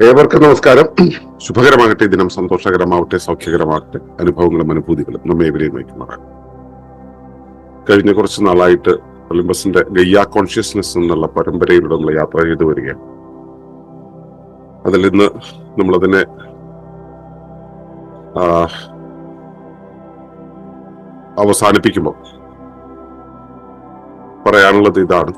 ഏവർക്കും നമസ്കാരം. ശുഭകരമാകട്ടെ, ദിനം സന്തോഷകരമാവട്ടെ, സൗഖ്യകരമാകട്ടെ, അനുഭവങ്ങളും അനുഭൂതികളും നമ്മെ ഇവരെയും നയിക്കുന്നതാണ്. കഴിഞ്ഞ കുറച്ച് നാളായിട്ട് ഒളിമ്പസിന്റെ ഗയ്യ കോൺഷ്യസ്നെസ് എന്നുള്ള പരമ്പരയിലൂടെ നമ്മൾ യാത്ര ചെയ്തു വരികയാണ്. അതിൽ ഇന്ന് നമ്മളതിനെ അവസാനിപ്പിക്കുമ്പോൾ പറയാനുള്ളത് ഇതാണ്: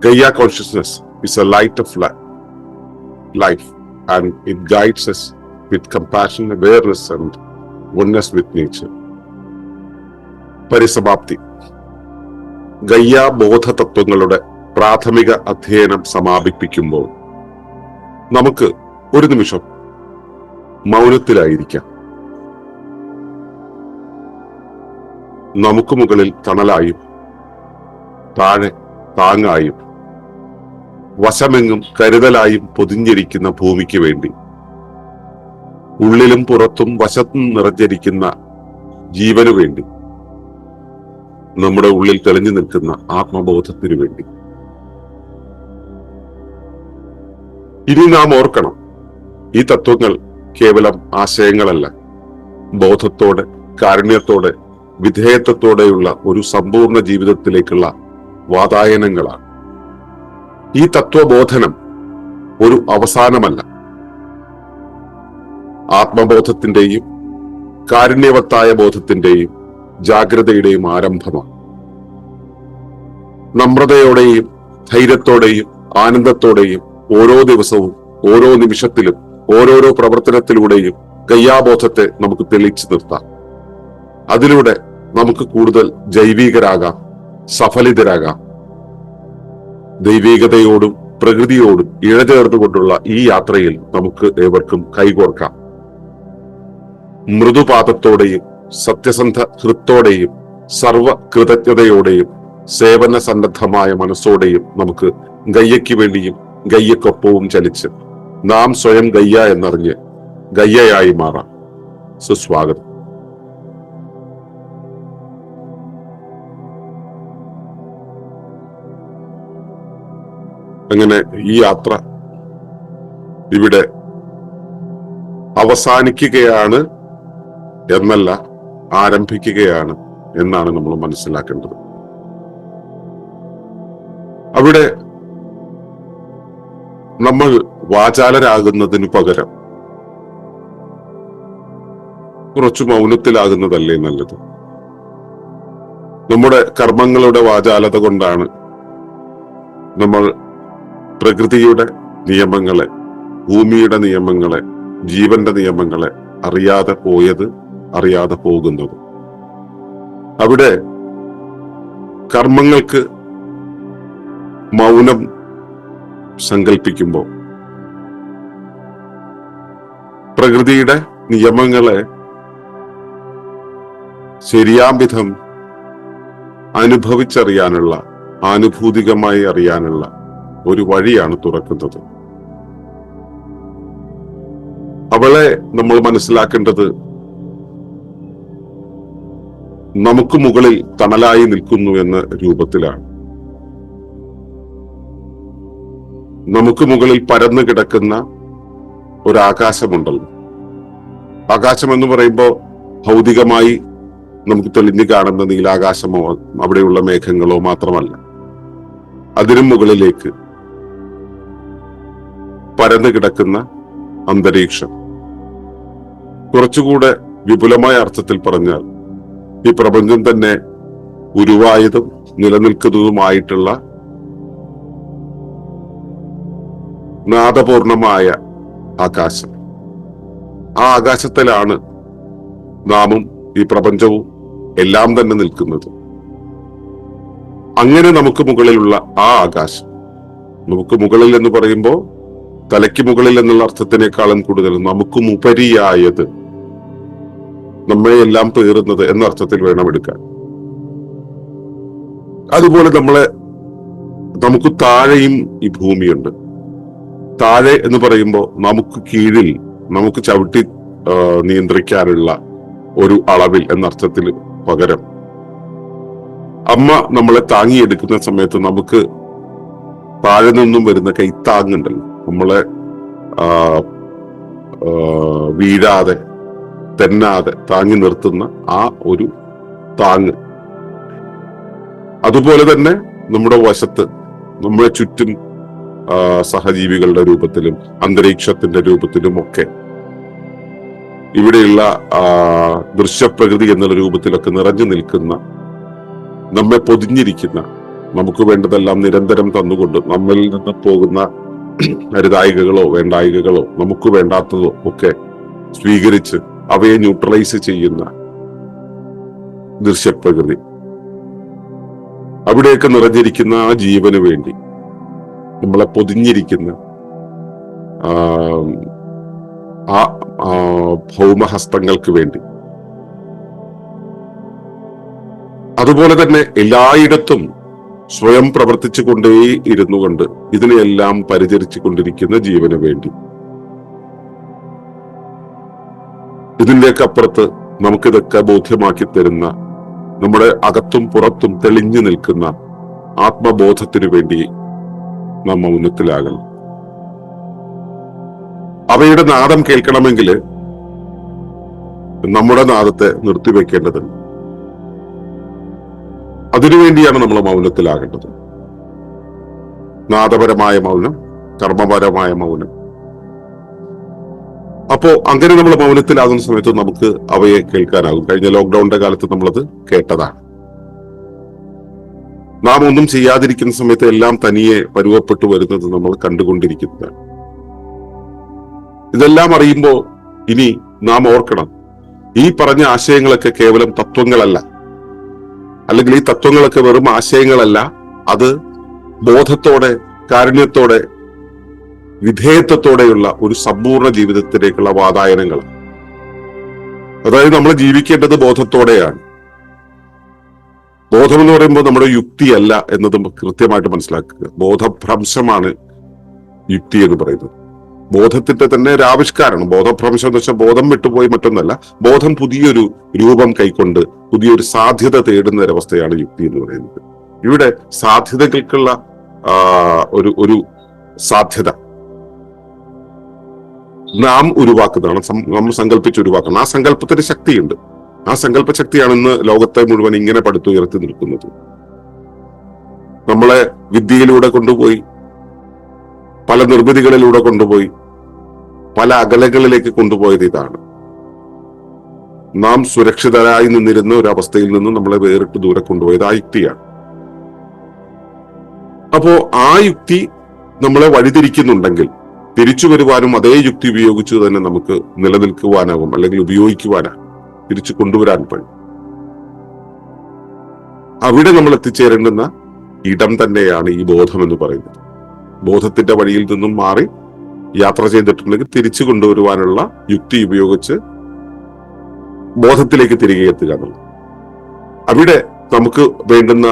Gaia consciousness is a light of life, and it guides us with compassion, awareness, and oneness with nature. പരിസമാപ്തി. ഗയ്യ ബോധ തത്വങ്ങളുടെ പ്രാഥമിക അധ്യയനം സമാപിപ്പിക്കുമ്പോൾ നമുക്ക് ഒരു നിമിഷം മൗനത്തിലായിരിക്കാം. നമുക്ക് മുകളിൽ തണലായും താഴെ താങ്ങായും വശമെങ്ങും കരുതലായും പൊതിഞ്ഞിരിക്കുന്ന ഭൂമിക്ക് വേണ്ടി, ഉള്ളിലും പുറത്തും വശത്തും നിറഞ്ഞിരിക്കുന്ന ജീവനു വേണ്ടി, നമ്മുടെ ഉള്ളിൽ തെളിഞ്ഞു നിൽക്കുന്ന ആത്മബോധത്തിനു വേണ്ടി. ഇനി നാം ഓർക്കണം, ഈ തത്വങ്ങൾ കേവലം ആശയങ്ങളല്ല, ബോധത്തോടെ, കാരുണ്യത്തോടെ, വിധേയത്വത്തോടെയുള്ള ഒരു സമ്പൂർണ്ണ ജീവിതത്തിലേക്കുള്ള വാതായനങ്ങളാണ്. ഈ തത്വബോധനം ഒരു അവസാനമല്ല, ആത്മബോധത്തിന്റെയും കാരുണ്യവത്തായ ബോധത്തിന്റെയും ജാഗ്രതയുടെയും ആരംഭമാണ്. നമ്രതയോടെയും ധൈര്യത്തോടെയും ആനന്ദത്തോടെയും ഓരോ ദിവസവും, ഓരോ നിമിഷത്തിലും, ഓരോരോ പ്രവർത്തനത്തിലൂടെയും ഗയ്യാബോധത്തെ നമുക്ക് തെളിയിച്ചു നിർത്താം. അതിലൂടെ നമുക്ക് കൂടുതൽ ജൈവികരാകാം, സഫലിതരാകാം. ദൈവികതയോടും പ്രകൃതിയോടും ഇഴചേർന്നുകൊണ്ടുള്ള ഈ യാത്രയിൽ നമുക്ക് ഏവർക്കും കൈകോർക്കാം. മൃദുപാദത്തോടെയും സത്യസന്ധ ഹൃത്തോടെയും സർവ കൃതജ്ഞതയോടെയും സേവന സന്നദ്ധമായ മനസ്സോടെയും നമുക്ക് ഗയ്യയ്ക്ക് വേണ്ടിയും ഗയ്യക്കൊപ്പവും ചലിച്ച് നാം സ്വയം ഗയ്യ എന്നറിഞ്ഞ് ഗയ്യയായി മാറാം. സുസ്വാഗതം. അങ്ങനെ ഈ യാത്ര ഇവിടെ അവസാനിക്കുകയാണ് എന്നല്ല, ആരംഭിക്കുകയാണ് എന്നാണ് നമ്മൾ മനസ്സിലാക്കേണ്ടത്. അവിടെ നമ്മൾ വാചാലരാകുന്നതിനു പകരം കുറച്ചു മൗനത്തിലാകുന്നതല്ലേ നല്ലത്? നമ്മുടെ കർമ്മങ്ങളുടെ വാചാലത കൊണ്ടാണ് നമ്മൾ പ്രകൃതിയുടെ നിയമങ്ങളെ, ഭൂമിയുടെ നിയമങ്ങളെ, ജീവന്റെ നിയമങ്ങളെ അറിയാതെ പോയത്, അറിയാതെ പോകുന്നത്. അവിടെ കർമ്മങ്ങൾക്ക് മൗനം സങ്കല്പിക്കുമ്പോൾ പ്രകൃതിയുടെ നിയമങ്ങളെ ശരിയാം വിധം അനുഭവിച്ചറിയാനുള്ള, ആനുഭൂതികമായി അറിയാനുള്ള ഒരു വഴിയാണ് തുറക്കുന്നത്. അവളെ നമ്മൾ മനസ്സിലാക്കേണ്ടത് നമുക്ക് മുകളിൽ തണലായി നിൽക്കുന്നു എന്ന രൂപത്തിലാണ്. നമുക്ക് മുകളിൽ പരന്നു കിടക്കുന്ന ഒരാകാശമുണ്ടല്ലോ. ആകാശം എന്ന് പറയുമ്പോൾ ഭൗതികമായി നമുക്ക് തെളിഞ്ഞു കാണുന്ന നീലാകാശമോ അവിടെയുള്ള മേഘങ്ങളോ മാത്രമല്ല. അതിനും മുകളിലേക്ക് പരന്നു കിടക്കുന്ന അന്തരീക്ഷം. കുറച്ചുകൂടെ വിപുലമായ അർത്ഥത്തിൽ പറഞ്ഞാൽ, ഈ പ്രപഞ്ചം തന്നെ ഉരുവായതും നിലനിൽക്കുന്നതുമായിട്ടുള്ള നാദപൂർണമായ ആകാശം. ആ ആകാശത്തിലാണ് നാമും ഈ പ്രപഞ്ചവും എല്ലാം തന്നെ നിൽക്കുന്നത്. അങ്ങനെ നമുക്ക് മുകളിലുള്ള ആ ആകാശം, നമുക്ക് മുകളിൽ എന്ന് പറയുമ്പോൾ തലയ്ക്ക് മുകളിൽ എന്നുള്ള അർത്ഥത്തിനേക്കാളും കൂടുതൽ നമുക്കും ഉപരിയായത്, നമ്മെ എല്ലാം പേറുന്നത് എന്ന അർത്ഥത്തിൽ വേണം എടുക്കാൻ. അതുപോലെ നമുക്ക് താഴെയും ഈ ഭൂമിയുണ്ട്. താഴെ എന്ന് പറയുമ്പോൾ നമുക്ക് കീഴിൽ, നമുക്ക് ചവിട്ടി നിയന്ത്രിക്കാനുള്ള ഒരു അളവിൽ എന്നർത്ഥത്തിൽ പകരം അമ്മ നമ്മളെ താങ്ങിയെടുക്കുന്ന സമയത്ത് നമുക്ക് താഴെ നിന്നും വരുന്ന കൈത്താങ്ങുണ്ടല്ലോ, നമ്മളെ വീഴാതെ തെന്നാതെ താങ്ങി നിർത്തുന്ന ആ ഒരു താങ്ങ്. അതുപോലെ തന്നെ നമ്മുടെ വശത്ത് നമ്മളെ ചുറ്റും സഹജീവികളുടെ രൂപത്തിലും അന്തരീക്ഷത്തിന്റെ രൂപത്തിലും ഒക്കെ ഇവിടെയുള്ള ദൃശ്യപ്രകൃതി എന്നുള്ള രൂപത്തിലൊക്കെ നിറഞ്ഞു നിൽക്കുന്ന, നമ്മെ പൊതിഞ്ഞിരിക്കുന്ന, നമുക്ക് വേണ്ടതെല്ലാം നിരന്തരം തന്നുകൊണ്ട് നമ്മളിൽ നിന്ന് പോകുന്ന അരുതായികകളോ വേണ്ടായികകളോ നമുക്ക് വേണ്ടാത്തതോ ഒക്കെ സ്വീകരിച്ച് അവയെ ന്യൂട്രലൈസ് ചെയ്യുന്ന ദൃശ്യപ്രകൃതി, അവിടെയൊക്കെ നിറഞ്ഞിരിക്കുന്ന ആ ജീവന് വേണ്ടി നമ്മളെ പൊതിഞ്ഞിരിക്കുന്ന ആ ഭൗമഹസ്തങ്ങൾക്ക് വേണ്ടി, അതുപോലെ തന്നെ എല്ലായിടത്തും സ്വയം പ്രവർത്തിച്ചു കൊണ്ടേ ഇരുന്നു കൊണ്ട് ഇതിനെയെല്ലാം പരിചരിച്ചു കൊണ്ടിരിക്കുന്ന ജീവന് വേണ്ടി, ഇതിന്റെയൊക്കെ അപ്പുറത്ത് നമുക്കിതൊക്കെ ബോധ്യമാക്കി തരുന്ന, നമ്മുടെ അകത്തും പുറത്തും തെളിഞ്ഞു നിൽക്കുന്ന ആത്മബോധത്തിനു വേണ്ടി നാം മൗനത്തിലാകണം. അവയുടെ നാദം കേൾക്കണമെങ്കിൽ നമ്മുടെ നാദത്തെ നിർത്തിവെക്കേണ്ടതുണ്ട്. അതിനുവേണ്ടിയാണ് നമ്മൾ മൗനത്തിലാകേണ്ടത്. നാദപരമായ മൗനം, കർമ്മപരമായ മൗനം. അപ്പോ അങ്ങനെ നമ്മൾ മൗനത്തിലാകുന്ന സമയത്ത് നമുക്ക് അവയെ കേൾക്കാനാകും. കഴിഞ്ഞ ലോക്ക്ഡൌണിന്റെ കാലത്ത് നമ്മളത് കേട്ടതാണ്. നാം ഒന്നും ചെയ്യാതിരിക്കുന്ന സമയത്ത് എല്ലാം തനിയെ പരുവപ്പെട്ടു വരുന്നത് നമ്മൾ കണ്ടുകൊണ്ടിരിക്കുന്നതാണ്. ഇതെല്ലാം അറിയുമ്പോൾ ഇനി നാം ഓർക്കണം, ഈ പറഞ്ഞ ആശയങ്ങളൊക്കെ കേവലം തത്വങ്ങളല്ല, അല്ലെങ്കിൽ ഈ തത്വങ്ങളൊക്കെ വെറും ആശയങ്ങളല്ല. അത് ബോധത്തോടെ, കാരുണ്യത്തോടെ, വിധേയത്വത്തോടെയുള്ള ഒരു സമ്പൂർണ്ണ ജീവിതത്തിലേക്കുള്ള വാതായനങ്ങൾ. അതായത് നമ്മൾ ജീവിക്കേണ്ടത് ബോധത്തോടെയാണ്. ബോധം എന്ന് പറയുമ്പോൾ നമ്മുടെ യുക്തിയല്ല എന്നത് കൃത്യമായിട്ട് മനസ്സിലാക്കുക. ബോധഭ്രംശമാണ് യുക്തി എന്ന് പറയുന്നത്. ബോധത്തിന്റെ തന്നെ ഒരു ആവിഷ്കാരമാണ് ബോധഭ്രംശം എന്ന് വെച്ചാൽ ബോധം വിട്ടുപോയി മറ്റൊന്നല്ല. ബോധം പുതിയൊരു രൂപം കൈക്കൊണ്ട് പുതിയൊരു സാധ്യത തേടുന്ന ഒരവസ്ഥയാണ് യുക്തി എന്ന് പറയുന്നത്. ഇവിടെ സാധ്യതകൾക്കുള്ള ഒരു സാധ്യത നാം ഉരുവാക്കുന്നതാണ്, നമ്മൾ സങ്കല്പിച്ച് ഉരുവാക്കണം. ആ സങ്കല്പത്തിന് ശക്തിയുണ്ട്. ആ സങ്കല്പ ശക്തിയാണ് ഇന്ന് ലോകത്തെ മുഴുവൻ ഇങ്ങനെ പടുത്തുയർത്തി നിൽക്കുന്നത്. നമ്മളെ വിദ്യയിലൂടെ കൊണ്ടുപോയി, പല നിർമ്മിതികളിലൂടെ കൊണ്ടുപോയി, പല അകലകളിലേക്ക് കൊണ്ടുപോയത് ഇതാണ്. നാം സുരക്ഷിതരായി നിന്നിരുന്ന ഒരു അവസ്ഥയിൽ നിന്ന് നമ്മളെ വേറിട്ട് ദൂരെ കൊണ്ടുപോയത് ആ യുക്തിയാണ്. അപ്പോ ആ യുക്തി നമ്മളെ വഴിതിരിക്കുന്നുണ്ടെങ്കിൽ തിരിച്ചു വരുവാനും അതേ യുക്തി ഉപയോഗിച്ച് തന്നെ നമുക്ക് നിലനിൽക്കുവാനാകും, അല്ലെങ്കിൽ ഉപയോഗിക്കുവാനാകും, തിരിച്ചു കൊണ്ടുവരാൻ കഴിയും. അവിടെ നമ്മൾ എത്തിച്ചേരേണ്ടുന്ന ഇടം തന്നെയാണ് ഈ ബോധം എന്ന് പറയുന്നത്. ബോധത്തിന്റെ വഴിയിൽ നിന്നും മാറി യാത്ര ചെയ്തിട്ടുണ്ടെങ്കിൽ തിരിച്ചു കൊണ്ടുവരുവാനുള്ള യുക്തി ഉപയോഗിച്ച് ബോധത്തിലേക്ക് തിരികെ എത്തുക എന്നുള്ളത്. അവിടെ നമുക്ക് വേണ്ടുന്ന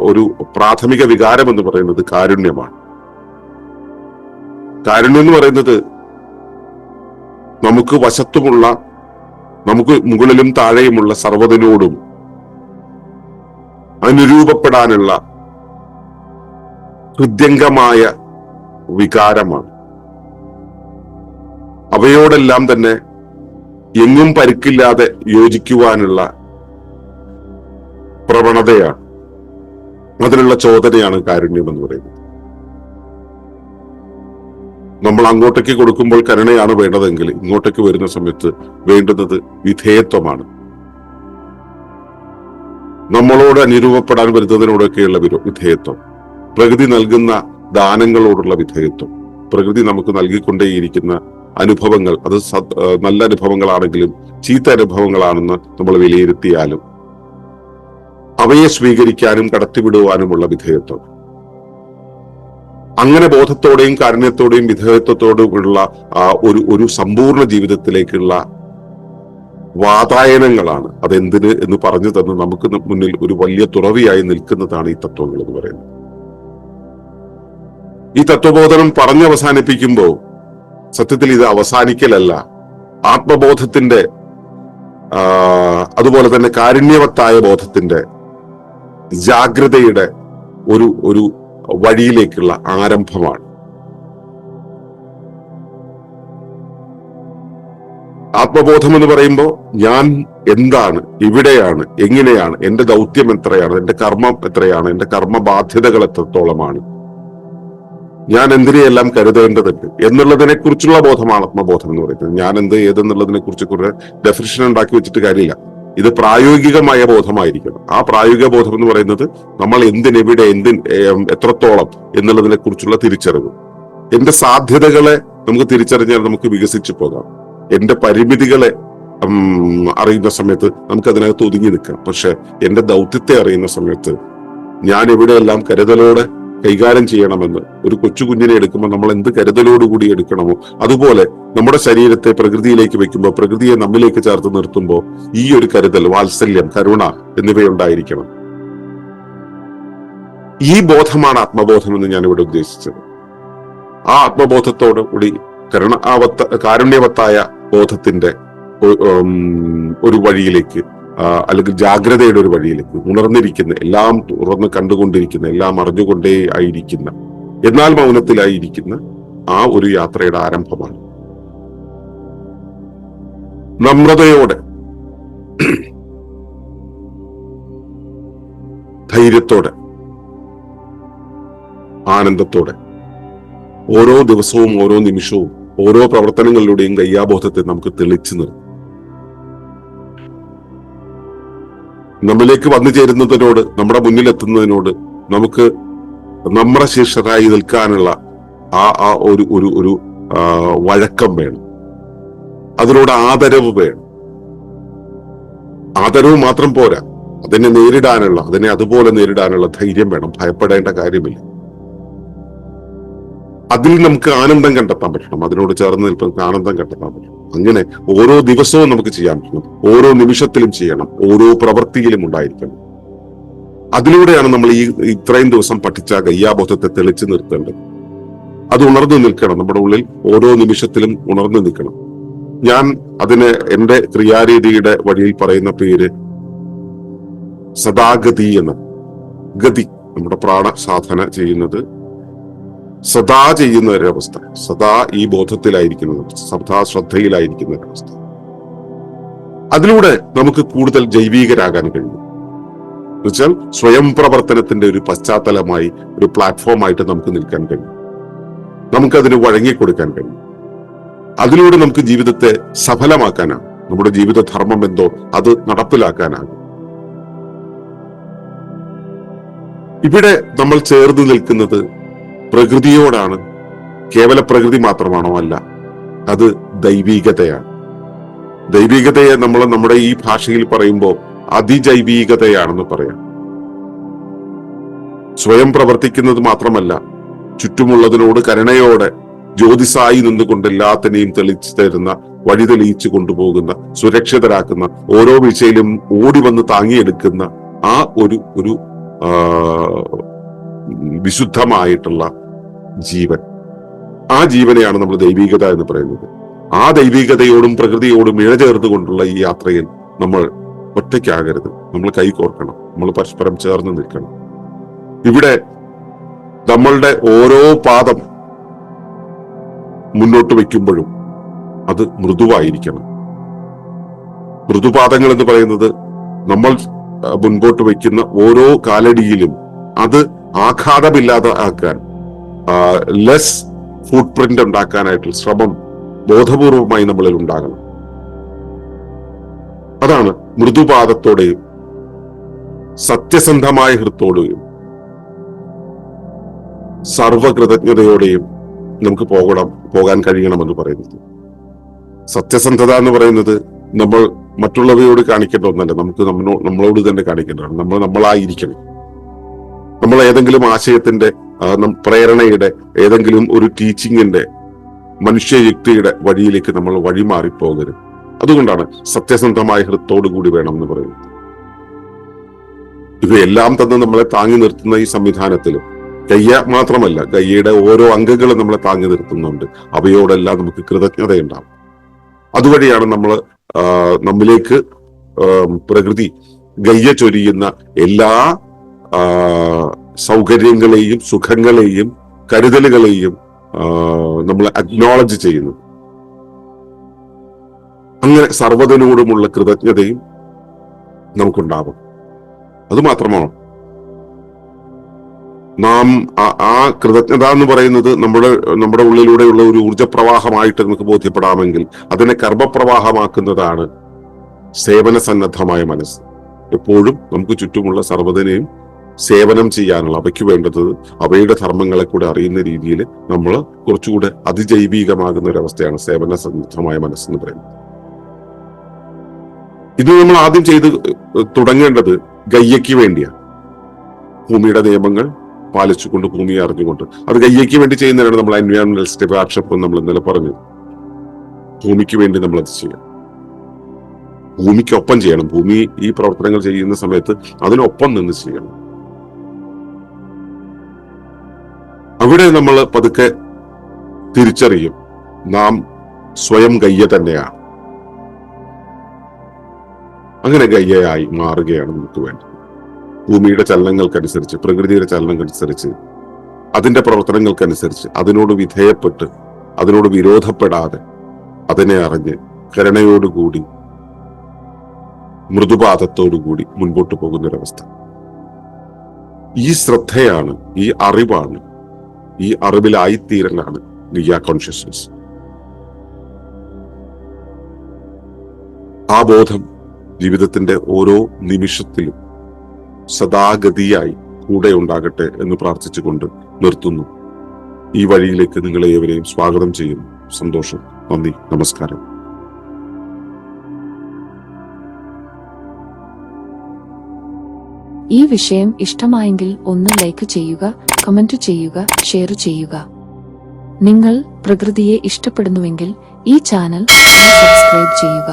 ഒരു പ്രാഥമിക വികാരം എന്ന് പറയുന്നത് കാരുണ്യമാണ്. കാരുണ്യം എന്ന് പറയുന്നത് നമുക്ക് വശത്തുമുള്ള, നമുക്ക് മുകളിലും താഴെയുമുള്ള സർവ്വതിനോടും അനുരൂപപ്പെടാനുള്ള ഹൃദ്യംഗമായ വികാരമാണ്. അവയോടെല്ലാം തന്നെ എങ്ങും പരിക്കില്ലാതെ യോജിക്കുവാനുള്ള പ്രവണതയാണ്, അതിനുള്ള ചോദനയാണ് കാരുണ്യം എന്ന് പറയുന്നത്. നമ്മൾ അങ്ങോട്ടേക്ക് കൊടുക്കുമ്പോൾ കരുണയാണ് വേണ്ടതെങ്കിൽ ഇങ്ങോട്ടേക്ക് വരുന്ന സമയത്ത് വേണ്ടുന്നത് വിധേയത്വമാണ്. നമ്മളോട് അനുരൂപപ്പെടാൻ വരുന്നതിനോടൊക്കെയുള്ള വിധേയത്വം, പ്രകൃതി നൽകുന്ന ദാനങ്ങളോടുള്ള വിധേയത്വം, പ്രകൃതി നമുക്ക് നൽകിക്കൊണ്ടേയിരിക്കുന്ന അനുഭവങ്ങൾ, അത് നല്ല അനുഭവങ്ങളാണെങ്കിലും ചീത്ത അനുഭവങ്ങളാണെന്ന് നമ്മൾ വിലയിരുത്തിയാലും അവയെ സ്വീകരിക്കാനും കടത്തിവിടുവാനുമുള്ള വിധേയത്വം. അങ്ങനെ ബോധത്തോടെയും കാരുണ്യത്തോടെയും വിധേയത്വത്തോടുമുള്ള ഒരു സമ്പൂർണ്ണ ജീവിതത്തിലേക്കുള്ള വാതായനങ്ങളാണ്. അതെന്തിന് എന്ന് പറഞ്ഞു തന്ന് നമുക്ക് മുന്നിൽ ഒരു വലിയ തുറവിയായി നിൽക്കുന്നതാണ് ഈ തത്വങ്ങൾ എന്ന് പറയുന്നത്. ഈ തത്വബോധനം പറഞ്ഞവസാനിപ്പിക്കുമ്പോൾ സത്യത്തിൽ ഇത് അവസാനിക്കലല്ല, ആത്മബോധത്തിന്റെ അതുപോലെ തന്നെ കാരുണ്യവത്തായ ബോധത്തിന്റെ ജാഗ്രതയുടെ ഒരു വഴിയിലേക്കുള്ള ആരംഭമാണ്. ആത്മബോധം എന്ന് പറയുമ്പോൾ ഞാൻ എന്താണ്, എവിടെയാണ്, എങ്ങനെയാണ്, എന്റെ ദൗത്യം എത്രയാണ്, എന്റെ കർമ്മം എത്രയാണ്, എന്റെ കർമ്മ ബാധ്യതകൾ എത്രത്തോളമാണ്, ഞാൻ എന്തിനെയെല്ലാം കരുതേണ്ടതുണ്ട് എന്നുള്ളതിനെ കുറിച്ചുള്ള ബോധമാണ് ആത്മബോധം എന്ന് പറയുന്നത്. ഞാൻ എന്ത് ഏതെന്നുള്ളതിനെ കുറിച്ച് കുറെ ഡെഫിനിഷൻ ഉണ്ടാക്കി വെച്ചിട്ട് കാര്യമില്ല. ഇത് പ്രായോഗികമായ ബോധമായിരിക്കണം. ആ പ്രായോഗിക ബോധം എന്ന് പറയുന്നത് നമ്മൾ എന്തിനെവിടെ എത്രത്തോളം എന്നുള്ളതിനെ കുറിച്ചുള്ള തിരിച്ചറിവ്. എന്റെ സാധ്യതകളെ നമുക്ക് തിരിച്ചറിഞ്ഞാൽ നമുക്ക് വികസിച്ചു പോകാം. എന്റെ പരിമിതികളെ അറിയുന്ന സമയത്ത് നമുക്ക് അതിനകത്ത് ഒതുങ്ങി നിൽക്കാം. പക്ഷെ എന്റെ ദൗത്യത്തെ അറിയുന്ന സമയത്ത് ഞാൻ എവിടെയെല്ലാം കരുതലോടെ കൈകാര്യം ചെയ്യണമെന്ന് ഒരു കൊച്ചു കുഞ്ഞിനെ എടുക്കുമ്പോൾ നമ്മൾ എന്ത് കരുതലോടുകൂടി എടുക്കണമോ അതുപോലെ നമ്മുടെ ശരീരത്തെ പ്രകൃതിയിലേക്ക് വെക്കുമ്പോൾ, പ്രകൃതിയെ നമ്മിലേക്ക് ചേർത്ത് നിർത്തുമ്പോൾ ഈ ഒരു കരുതൽ, വാത്സല്യം, കരുണ എന്നിവയുണ്ടായിരിക്കണം. ഈ ബോധമാണ് ആത്മബോധം എന്ന് ഞാൻ ഇവിടെ ഉദ്ദേശിച്ചത്. ആ ആത്മബോധത്തോടു കൂടി കാരുണ്യവത്തായ ബോധത്തിന്റെ ഒരു വഴിയിലേക്ക്, അല്ലെങ്കിൽ ജാഗ്രതയുടെ ഒരു വഴിയിലേക്ക്, ഉണർന്നിരിക്കുന്ന, എല്ലാം തുറന്ന് കണ്ടുകൊണ്ടിരിക്കുന്ന, എല്ലാം അറിഞ്ഞുകൊണ്ടേ ആയിരിക്കുന്ന, എന്നാൽ മൗനത്തിലായിരിക്കുന്ന ആ ഒരു യാത്രയുടെ ആരംഭമാണ്. നമ്രതയോടെ, ധൈര്യത്തോടെ, ആനന്ദത്തോടെ ഓരോ ദിവസവും, ഓരോ നിമിഷവും, ഓരോ പ്രവർത്തനങ്ങളിലൂടെയും ഗയ്യാബോധത്തെ നമുക്ക് തെളിച്ചു നിർത്തും. നമ്മിലേക്ക് വന്നു ചേരുന്നതിനോട്, നമ്മുടെ മുന്നിലെത്തുന്നതിനോട് നമുക്ക് നമ്രശീർഷരായി നിൽക്കാനുള്ള ആ ഒരു വഴക്കം വേണം. അതിനോട് ആദരവ് വേണം. ആദരവ് മാത്രം പോരാ, അതിനെ അതുപോലെ നേരിടാനുള്ള ധൈര്യം വേണം. ഭയപ്പെടേണ്ട കാര്യമില്ല. അതിൽ നമുക്ക് ആനന്ദം കണ്ടെത്താൻ പറ്റണം. അതിനോട് ചേർന്ന് നിൽക്കുന്ന ആനന്ദം കണ്ടെത്താൻ പറ്റണം. അങ്ങനെ ഓരോ ദിവസവും നമുക്ക് ചെയ്യാൻ പറ്റണം. ഓരോ നിമിഷത്തിലും ചെയ്യണം. ഓരോ പ്രവൃത്തിയിലും ഉണ്ടായിരിക്കണം. അതിലൂടെയാണ് നമ്മൾ ഇത്രയും ദിവസം പഠിച്ച ഗയ്യാബോധത്തെ തെളിച്ചു നിർത്തേണ്ടത്. അത് ഉണർന്നു നിൽക്കണം. നമ്മുടെ ഉള്ളിൽ ഓരോ നിമിഷത്തിലും ഉണർന്നു നിൽക്കണം. ഞാൻ അതിന് എന്റെ ക്രിയാരീതിയുടെ വഴിയിൽ പറയുന്ന പേര് സദാഗതി എന്ന. ഗതി, നമ്മുടെ പ്രാണ സാധന ചെയ്യുന്നത് സദാ ചെയ്യുന്ന ഒരവസ്ഥ, സദാ ഈ ബോധത്തിലായിരിക്കുന്ന, സദാ ശ്രദ്ധയിലായിരിക്കുന്ന ഒരവസ്ഥ. അതിലൂടെ നമുക്ക് കൂടുതൽ ജൈവികരാകാൻ കഴിയും. എന്നുവെച്ചാൽ സ്വയം പ്രവർത്തനത്തിന്റെ ഒരു പശ്ചാത്തലമായി, ഒരു പ്ലാറ്റ്ഫോമായിട്ട് നമുക്ക് നിൽക്കാൻ കഴിയും. നമുക്കതിന് വഴങ്ങിക്കൊടുക്കാൻ കഴിയും. അതിലൂടെ നമുക്ക് ജീവിതത്തെ സഫലമാക്കാനാകും. നമ്മുടെ ജീവിത ധർമ്മം എന്തോ അത് നടപ്പിലാക്കാനാകും. ഇവിടെ നമ്മൾ ചേർന്ന് നിൽക്കുന്നത് പ്രകൃതിയോടാണ്. കേവല പ്രകൃതി മാത്രമാണോ? അല്ല, അത് ദൈവീകതയാണ്. ദൈവികതയെ നമ്മൾ നമ്മുടെ ഈ ഭാഷയിൽ പറയുമ്പോൾ അതിജൈവീകതയാണെന്ന് പറയാം. സ്വയം പ്രവർത്തിക്കുന്നത് മാത്രമല്ല, ചുറ്റുമുള്ളതിനോട് കരുണയോടെ ജ്യോതിസായി നിന്നുകൊണ്ട് എല്ലാത്തിനെയും തെളിച്ചു തരുന്ന, വഴി തെളിയിച്ചു കൊണ്ടുപോകുന്ന, സുരക്ഷിതരാക്കുന്ന, ഓരോ വീഴ്ചയിലും ഓടി വന്ന് താങ്ങിയെടുക്കുന്ന ആ ഒരു വിശുദ്ധമായിട്ടുള്ള ജീവൻ. ആ ജീവനെയാണ് നമ്മൾ ദൈവീകത എന്ന് പറയുന്നത്. ആ ദൈവീകതയോടും പ്രകൃതിയോടും ഇഴചേർന്നുകൊണ്ടുള്ള ഈ യാത്രയിൽ നമ്മൾ ഒറ്റയ്ക്കാകരുത്. നമ്മൾ കൈകോർക്കണം. നമ്മൾ പരസ്പരം ചേർന്ന് നിൽക്കണം. ഇവിടെ നമ്മളുടെ ഓരോ പാദം മുന്നോട്ട് വയ്ക്കുമ്പോഴും അത് മൃദുവായിരിക്കണം. മൃദുപാദങ്ങൾ എന്ന് പറയുന്നത് നമ്മൾ മുൻപോട്ട് വയ്ക്കുന്ന ഓരോ കാലടിയിലും അത് ആഘാതമില്ലാതെ ആക്കാൻ, ലെസ് ഫുട് പ്രിന്റ് ഉണ്ടാക്കാനായിട്ടുള്ള ശ്രമം ബോധപൂർവമായി നമ്മളിൽ ഉണ്ടാകണം. അതാണ് മൃദുപാദത്തോടെയും സത്യസന്ധമായ ഹൃത്തോടെയും സർവകൃതജ്ഞതയോടെയും നമുക്ക് പോകാൻ കഴിയണമെന്ന് പറയുന്നത്. സത്യസന്ധത എന്ന് പറയുന്നത് നമ്മൾ മറ്റുള്ളവരോട് കാണിക്കേണ്ട ഒന്നല്ല, നമുക്ക് നമ്മളോട് തന്നെ കാണിക്കേണ്ടതാണ്. നമ്മളായിരിക്കണം. നമ്മൾ ഏതെങ്കിലും ആശയത്തിന്റെ, പ്രേരണയുടെ, ഏതെങ്കിലും ഒരു ടീച്ചിങ്ങിന്റെ, മനുഷ്യയുക്തിയുടെ വഴിയിലേക്ക് നമ്മൾ വഴിമാറിപ്പോകരുത്. അതുകൊണ്ടാണ് സത്യസന്ധമായ ഹൃത്തോടു കൂടി വേണം എന്ന് പറയുന്നത്. ഇവയെല്ലാം തന്നെ നമ്മളെ താങ്ങി നിർത്തുന്ന ഈ സംവിധാനത്തിലും ഗയ്യ മാത്രമല്ല, ഗയ്യയുടെ ഓരോ അംഗങ്ങളും നമ്മളെ താങ്ങി നിർത്തുന്നുണ്ട്. അവയോടെല്ലാം നമുക്ക് കൃതജ്ഞതയുണ്ടാവും. അതുവഴിയാണ് നമ്മിലേക്ക് പ്രകൃതി ഗയ്യ ചൊരിയുന്ന എല്ലാ സൗകര്യങ്ങളെയും സുഖങ്ങളെയും കരുതലുകളെയും നമ്മൾ അക്നോളജ് ചെയ്യുന്നു. അങ്ങനെ സർവ്വതിനോടുമുള്ള കൃതജ്ഞതയും നമുക്കുണ്ടാവും. അത് മാത്രമാണോ? നാം ആ കൃതജ്ഞത എന്ന് പറയുന്നത് നമ്മുടെ ഉള്ളിലൂടെയുള്ള ഒരു ഊർജപ്രവാഹമായിട്ട് നമുക്ക് ബോധ്യപ്പെടാമെങ്കിൽ അതിനെ കർമ്മപ്രവാഹമാക്കുന്നതാണ് സേവന സന്നദ്ധമായ മനസ്സ്. എപ്പോഴും നമുക്ക് ചുറ്റുമുള്ള സർവ്വതിനെയും സേവനം ചെയ്യാനുള്ള, അവയ്ക്ക് വേണ്ടത് അവയുടെ ധർമ്മങ്ങളെ കൂടെ അറിയുന്ന രീതിയിൽ നമ്മൾ കുറച്ചുകൂടെ അതിജൈവികമാകുന്ന ഒരവസ്ഥയാണ് സേവന സന്നദ്ധമായ മനസ്സെന്ന് പറയുന്നത്. ഇത് നമ്മൾ ആദ്യം ചെയ്ത് തുടങ്ങേണ്ടത് ഗയ്യയ്ക്ക് വേണ്ടിയാണ്. ഭൂമിയുടെ നിയമങ്ങൾ പാലിച്ചുകൊണ്ട്, ഭൂമിയെ അറിഞ്ഞുകൊണ്ട്, അത് ഗയ്യയ്ക്ക് വേണ്ടി ചെയ്യുന്നതാണ് നമ്മൾ എൻവയോൺമെന്റൽ സ്റ്റെവാർഷിപ്പ് നമ്മൾ ഇന്നലെ പറഞ്ഞു. ഭൂമിക്ക് വേണ്ടി നമ്മൾ അത് ചെയ്യണം, ഭൂമിക്കൊപ്പം ചെയ്യണം. ഭൂമി ഈ പ്രവർത്തനങ്ങൾ ചെയ്യുന്ന സമയത്ത് അതിനൊപ്പം നിന്ന് ചെയ്യണം. അവിടെ നമ്മൾ പതുക്കെ തിരിച്ചറിയും നാം സ്വയം ഗയ്യ തന്നെയാണ്. അങ്ങനെ ഗയ്യയായി മാറുകയാണ് നമുക്ക് വേണ്ടത്. ഭൂമിയുടെ ചലനങ്ങൾക്കനുസരിച്ച്, പ്രകൃതിയുടെ ചലനങ്ങൾക്കനുസരിച്ച്, അതിന്റെ പ്രവർത്തനങ്ങൾക്കനുസരിച്ച് അതിനോട് വിധേയപ്പെട്ട്, അതിനോട് വിരോധപ്പെടാതെ, അതിനെ അറിഞ്ഞ് കരുണയോടുകൂടി, മൃദുപാതത്തോടുകൂടി മുൻപോട്ട് പോകുന്നൊരവസ്ഥ. ഈ ശ്രദ്ധയാണ്, ഈ അറിവാണ്, ഈ അറിവിലായിത്തീരലാണ് ഗിയ കോൺഷ്യസ്നസ്. ആ ബോധം ജീവിതത്തിന്റെ ഓരോ നിമിഷത്തിലും സദാഗതിയായി കൂടെ ഉണ്ടാകട്ടെ എന്ന് പ്രാർത്ഥിച്ചുകൊണ്ട് നിർത്തുന്നു. ഈ വഴിയിലേക്ക് നിങ്ങളെ ഏവരെയും സ്വാഗതം ചെയ്യുന്നു. സന്തോഷം. നന്ദി. നമസ്കാരം. ഈ വിഷയം ഇഷ്ടമായെങ്കിൽ ഒന്ന് ലൈക്ക് ചെയ്യുക, കമന്റ് ചെയ്യുക, ഷെയർ ചെയ്യുക. നിങ്ങൾ പ്രകൃതിയെ ഇഷ്ടപ്പെടുന്നുവെങ്കിൽ ഈ ചാനൽ സബ്സ്ക്രൈബ് ചെയ്യുക.